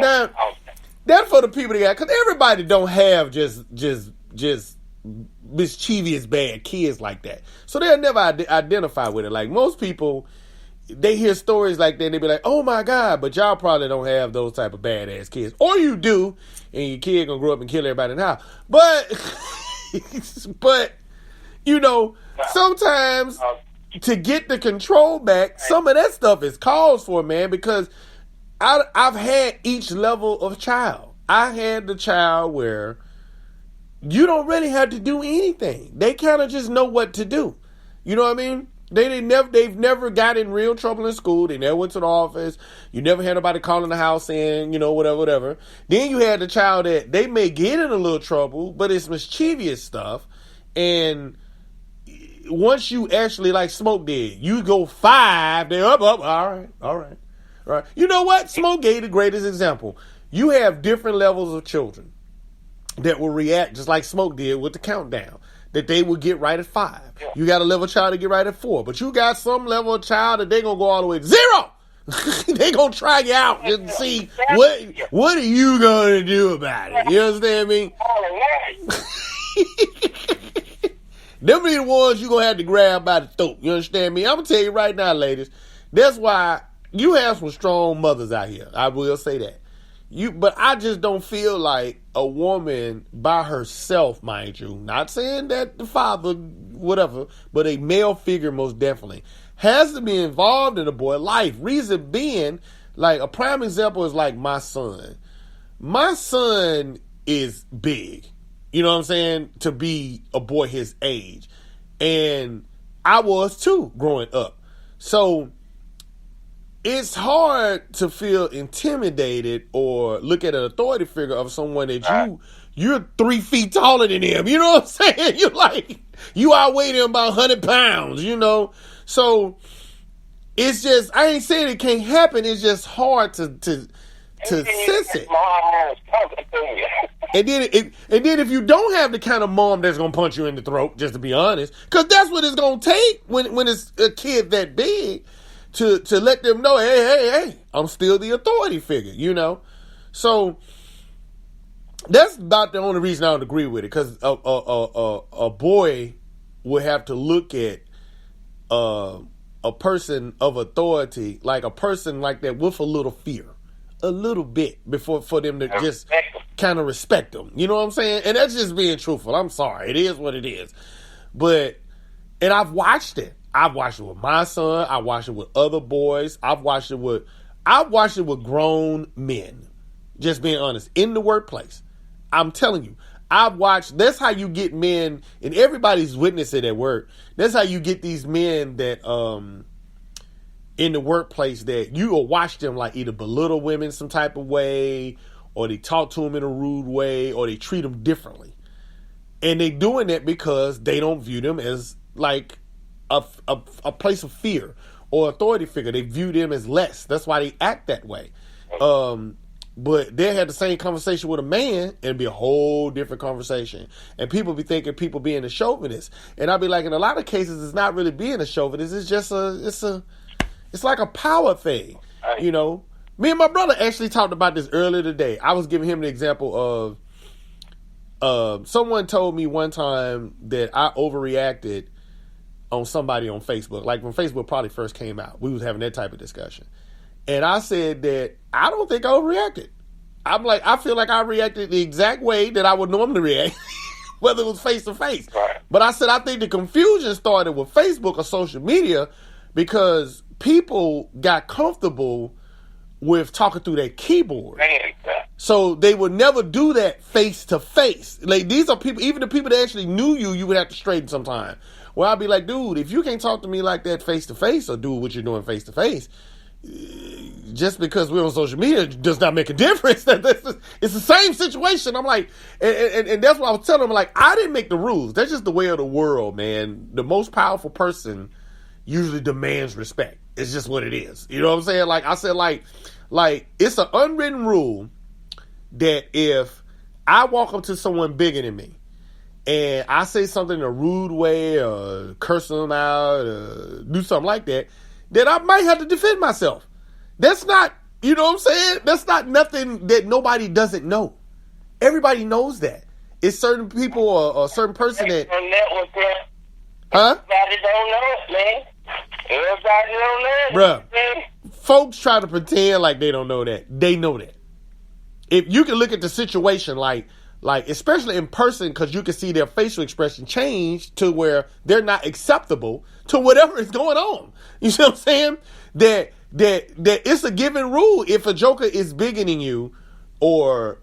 Now, that's for the people that got, because everybody don't have just mischievous bad kids like that. So they'll never identify with it. Like most people, they hear stories like that and they be like, oh my God, but y'all probably don't have those type of badass kids. Or you do, and your kid gonna grow up and kill everybody in the house. But, you know, sometimes to get the control back, some of that stuff is cause for, man, because I've had each level of child. I had the child where you don't really have to do anything. They kind of just know what to do. You know what I mean? They've never got in real trouble in school. They never went to the office. You never had nobody calling the house in, you know, whatever. Then you had the child that they may get in a little trouble, but it's mischievous stuff. And once you actually, like Smoke did, you go 5, they're up, all right. You know what? Smoke gave the greatest example. You have different levels of children that will react just like Smoke did with the countdown, that they will get right at 5. Yeah. You got a level child to get right at 4, but you got some level of child that they gonna go all the way to 0. They gonna try you out just to see what are you gonna do about it. You understand me? Them be the ones you gonna have to grab by the throat. You understand me? I'm gonna tell you right now, ladies. That's why you have some strong mothers out here. I will say that. But I just don't feel like a woman by herself, mind you, not saying that the father, whatever, but a male figure most definitely has to be involved in a boy's life. Reason being, like a prime example is like my son. My son is big, you know what I'm saying, to be a boy his age. And I was too growing up. So it's hard to feel intimidated or look at an authority figure of someone that you're 3 feet taller than him. You know what I'm saying? You're like, you outweigh them about 100 pounds, you know? So it's just, I ain't saying it can't happen. It's just hard to sense it. And then if you don't have the kind of mom that's going to punch you in the throat, just to be honest, because that's what it's going to take when it's a kid that big, to let them know, hey, I'm still the authority figure, you know? So that's about the only reason I don't agree with it, because a boy would have to look at a person of authority, like a person like that, with a little fear, a little bit, for them to just kind of respect them. You know what I'm saying? And that's just being truthful. I'm sorry. It is what it is. And I've watched it. I've watched it with my son. I watched it with other boys. I've watched it with grown men. Just being honest, in the workplace. I'm telling you, that's how you get men, and everybody's witnessed it at work. That's how you get these men that, in the workplace, that you will watch them like either belittle women some type of way, or they talk to them in a rude way, or they treat them differently. And they doing that because they don't view them as like a place of fear or authority figure. They view them as less. That's why they act that way. But they had the same conversation with a man, and it'd be a whole different conversation. And people be thinking people being a chauvinist. And I'd be like, in a lot of cases, it's not really being a chauvinist. It's just it's like a power thing, you know. Me and my brother actually talked about this earlier today. I was giving him the example of someone told me one time that I overreacted on somebody on Facebook. Like when Facebook probably first came out, we was having that type of discussion. And I said that I don't think I overreacted. I'm like, I feel like I reacted the exact way that I would normally react, whether it was face to face. But I said, I think the confusion started with Facebook or social media because people got comfortable with talking through their keyboard. So they would never do that face to face. Like, these are people, even the people that actually knew you would have to straighten sometime. Well, I'd be like, dude, if you can't talk to me like that face to face or do what you're doing face to face, just because we're on social media does not make a difference. It's the same situation. I'm like, and that's what I was telling them. Like, I didn't make the rules. That's just the way of the world, man. The most powerful person usually demands respect. It's just what it is. You know what I'm saying? Like I said, like it's an unwritten rule that if I walk up to someone bigger than me and I say something in a rude way or curse them out or do something like that, then I might have to defend myself. That's not You know what I'm saying? That's not nothing that nobody doesn't know. Everybody knows that. It's certain people or a certain person that... Huh? Everybody don't know it, man. Everybody don't know it. Bruh, folks try to pretend like they don't know that. They know that. If you can look at the situation like especially in person, because you can see their facial expression change to where they're not acceptable to whatever is going on. You see what I'm saying? That it's a given rule. If a joker is bigger than you, or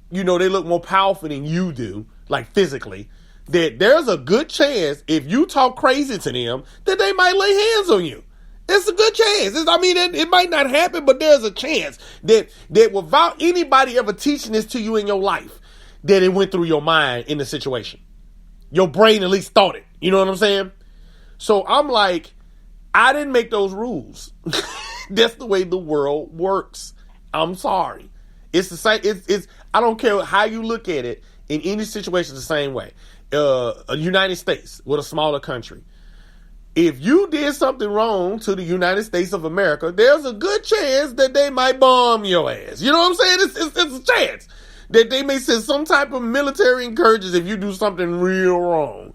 they look more powerful than you do, like physically, that there's a good chance if you talk crazy to them that they might lay hands on you. It's a good chance. It might not happen, but there's a chance that without anybody ever teaching this to you in your life, that it went through your mind in the situation. Your brain at least thought it. You know what I'm saying? So I'm like, I didn't make those rules. That's the way the world works. I'm sorry. It's the same. It's. I don't care how you look at it. In any situation, it's the same way. A United States with a smaller country. If you did something wrong to the United States of America, there's a good chance that they might bomb your ass. You know what I'm saying? It's a chance that they may send some type of military incursions if you do something real wrong.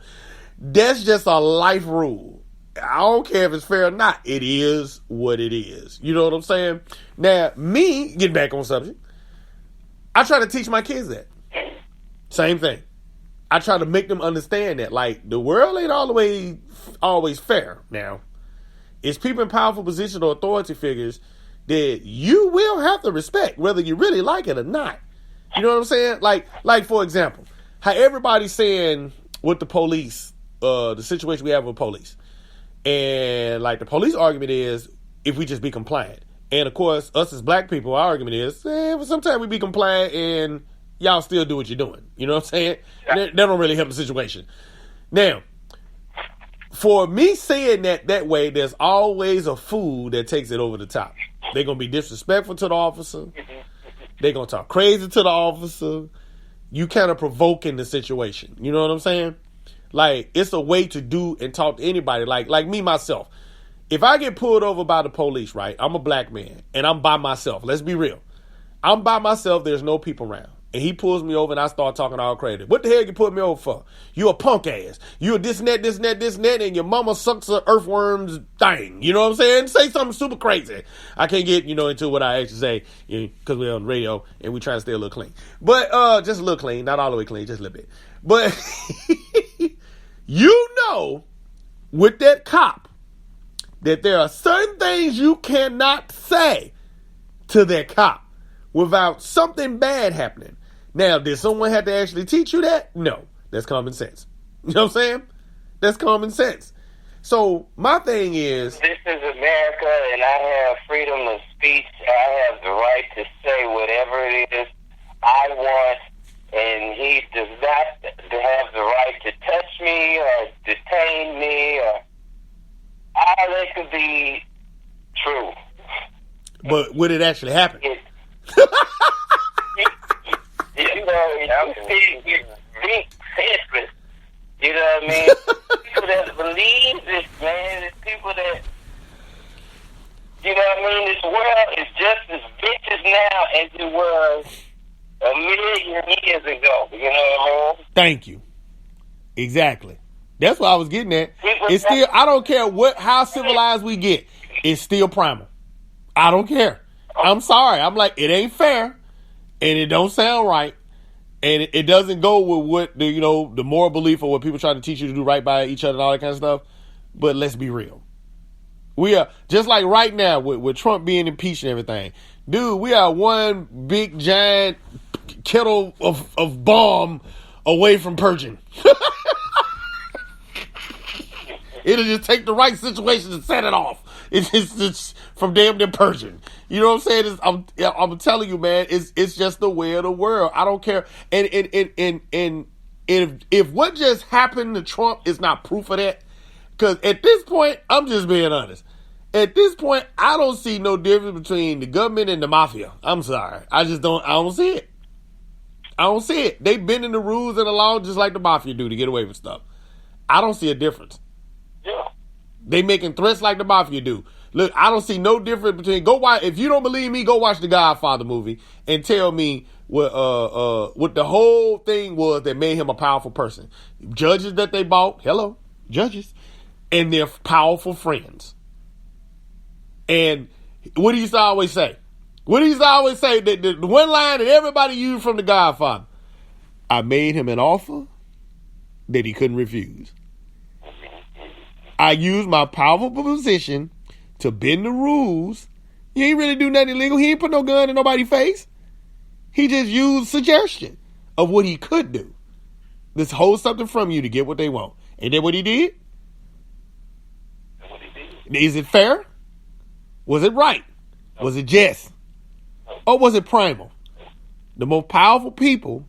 That's just a life rule. I don't care if it's fair or not. It is what it is. You know what I'm saying? Now, me, getting back on subject, I try to teach my kids that. Same thing. I try to make them understand that, like, the world ain't always fair. Now, it's people in powerful positions or authority figures that you will have to respect, whether you really like it or not. You know what I'm saying? Like for example, how everybody's saying with the police, the situation we have with police. And, like, the police argument is if we just be compliant. And, of course, us as black people, our argument is, sometimes we be compliant and y'all still do what you're doing. You know what I'm saying? That don't really help the situation. Now, for me saying that way, there's always a fool that takes it over the top. They're going to be disrespectful to the officer. They're going to talk crazy to the officer. You kind of provoking the situation. You know what I'm saying? Like, it's a way to do and talk to anybody. Like me, myself. If I get pulled over by the police, right, I'm a black man, and I'm by myself. Let's be real. I'm by myself. There's no people around. And he pulls me over and I start talking all crazy. What the hell you put me over for? You a punk ass. You a this and that, and your mama sucks a earthworm's thing. You know what I'm saying? Say something super crazy. I can't get, into what I actually say, because we're on the radio and we try to stay a little clean. But, just a little clean. Not all the way clean, just a little bit. But, with that cop, that there are certain things you cannot say to that cop without something bad happening. Now, did someone have to actually teach you that? No. That's common sense. You know what I'm saying? That's common sense. So, my thing is... This is America, and I have freedom of speech. I have the right to say whatever it is I want, and he does not have the right to touch me or detain me, or all that could be true. But would it actually happen? I'm being senseless. You know what I mean? People that believe this, man, it's people that, you know what I mean? This world is just as vicious now as it was a million years ago. You know what I mean? Thank you. Exactly. That's what I was getting at. It's still, I don't care how civilized we get. It's still primal. I don't care. I'm sorry. I'm like, it ain't fair, and it don't sound right, and it doesn't go with what the moral belief or what people try to teach you to do right by each other and all that kind of stuff. But let's be real. We are just like right now with Trump being impeached and everything, dude. We are one big giant kettle of bomb away from purging. It'll just take the right situation to set it off. It's from damn near purging. You know what I'm saying? I'm telling you, man. It's just the way of the world. I don't care. And if what just happened to Trump is not proof of that, because at this point, I'm just being honest. At this point, I don't see no difference between the government and the mafia. I'm sorry. I don't see it. I don't see it. They bend in the rules and the law just like the mafia do to get away with stuff. I don't see a difference. Yeah. They making threats like the mafia do. Look, I don't see no difference between go watch. If you don't believe me, go watch the Godfather movie and tell me what the whole thing was that made him a powerful person. Judges that they bought, judges, and their powerful friends. And what do you always say? What do you always say? The one line that everybody used from the Godfather: I made him an offer that he couldn't refuse. I used my powerful position to bend the rules. He ain't really do nothing illegal. He ain't put no gun in nobody's face. He just used suggestion of what he could do. Let's hold something from you to get what they want. Ain't that what he did? That's what he did. Is it fair? Was it right? Was it just? Or was it primal? The most powerful people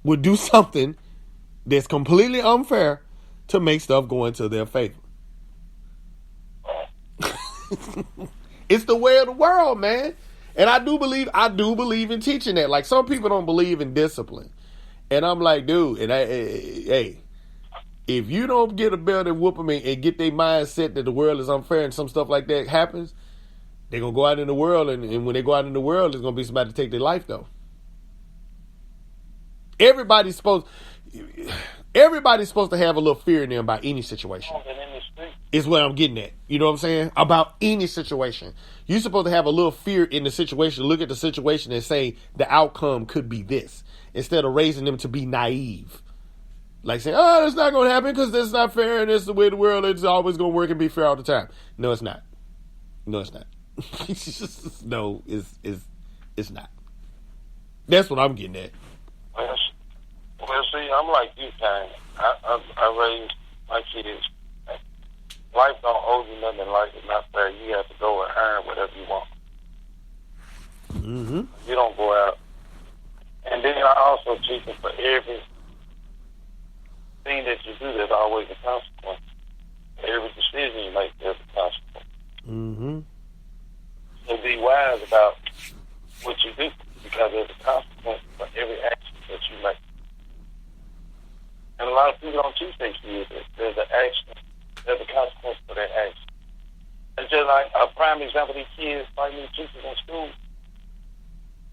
would do something that's completely unfair to make stuff go into their favor. It's the way of the world, man. And I do believe in teaching that. Like, some people don't believe in discipline. And I'm like, dude, and hey, if you don't get a belt and whoop them and get their mindset that the world is unfair and some stuff like that happens, they're going to go out in the world, and when they go out in the world, there's going to be somebody to take their life, though. Everybody's supposed to have a little fear in them about any situation. Is what I'm getting at. You know what I'm saying? About any situation. You're supposed to have a little fear in the situation, look at the situation and say the outcome could be this, instead of raising them to be naive. Like saying, oh, it's not going to happen because that's not fair and it's the way the world is always going to work and be fair all the time. No, it's not. No, it's not. No, it's not. That's what I'm getting at. Well, see, I'm like you, Kane. I raised my kids. Life don't owe you nothing. Life is not fair. You have to go and earn whatever you want. Mm-hmm. You don't go out. And then I also teach them for every thing that you do, there's always a consequence. Every decision you make, there's a consequence. Mm-hmm. So be wise about what you do, because there's a consequence for every action that you make. And a lot of people don't teach their kids that there's an action, there's a consequence for that action. It's just like a prime example, these kids fighting these teachers in school.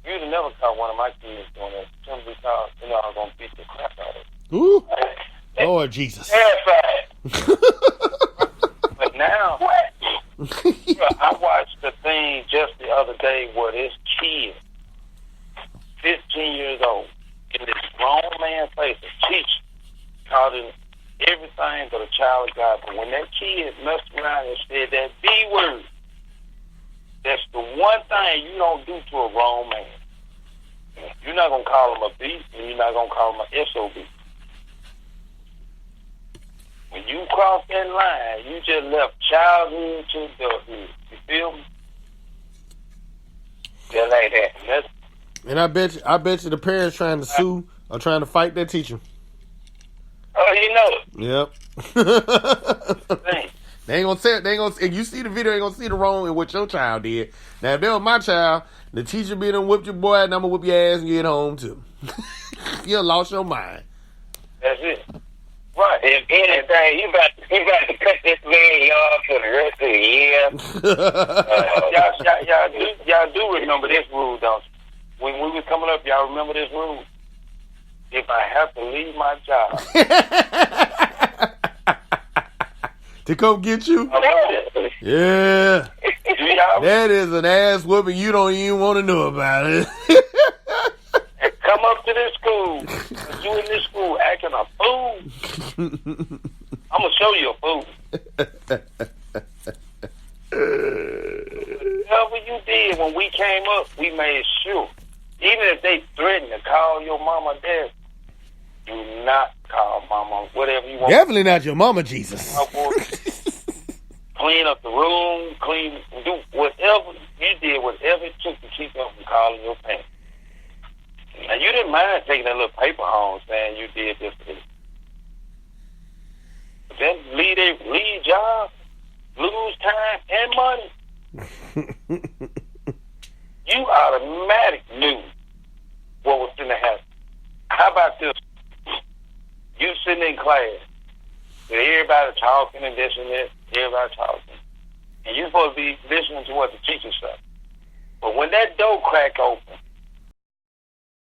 You'd have never caught one of my kids doing that. Simply because, I was going to beat the crap out of it. Ooh. Lord Jesus. Terrified. But now, I watched the thing just the other day where this kid, 15 years old, in this grown man's face, a teacher, called him everything but a child of God. But when that kid messed around and said that B word, that's the one thing you don't do to a grown man. You're not going to call him a B, and you're not going to call him an SOB. When you cross that line, you just left childhood to adulthood. You feel me? Just like that. And I bet you the parents trying to sue or trying to fight that teacher. Oh, you know it. Yep. Dang. They ain't gonna say it. They ain't gonna. If you see the video, they ain't gonna see the wrong in what your child did. Now, if that was my child, the teacher be done whipped your boy, and I'm gonna whip your ass and get home too. You lost your mind. That's it. Right. If anything, you about to cut this man off for the rest of the year. Y'all do remember this rule, don't you? When we was coming up, y'all remember this rule? If I have to leave my job to come get you? Yeah. That is an ass whooping you don't even want to know about it. And come up to this school. You in this school acting a fool. I'm going to show you a fool. Whatever you did when we came up, we made sure. Even if they threatened to call your mama dad, do not call mama, whatever you want. Definitely not your mama, Jesus. Clean up the room, do whatever you did, whatever it took to keep them from calling your parents. Now, you didn't mind taking that little paper home saying you did this or this. But then leave job, lose time and money. You automatically knew what was going to happen. How about this? You sitting in class with everybody talking and this and that, everybody talking. and you're supposed to be listening to what the teacher says. But when that door crack open,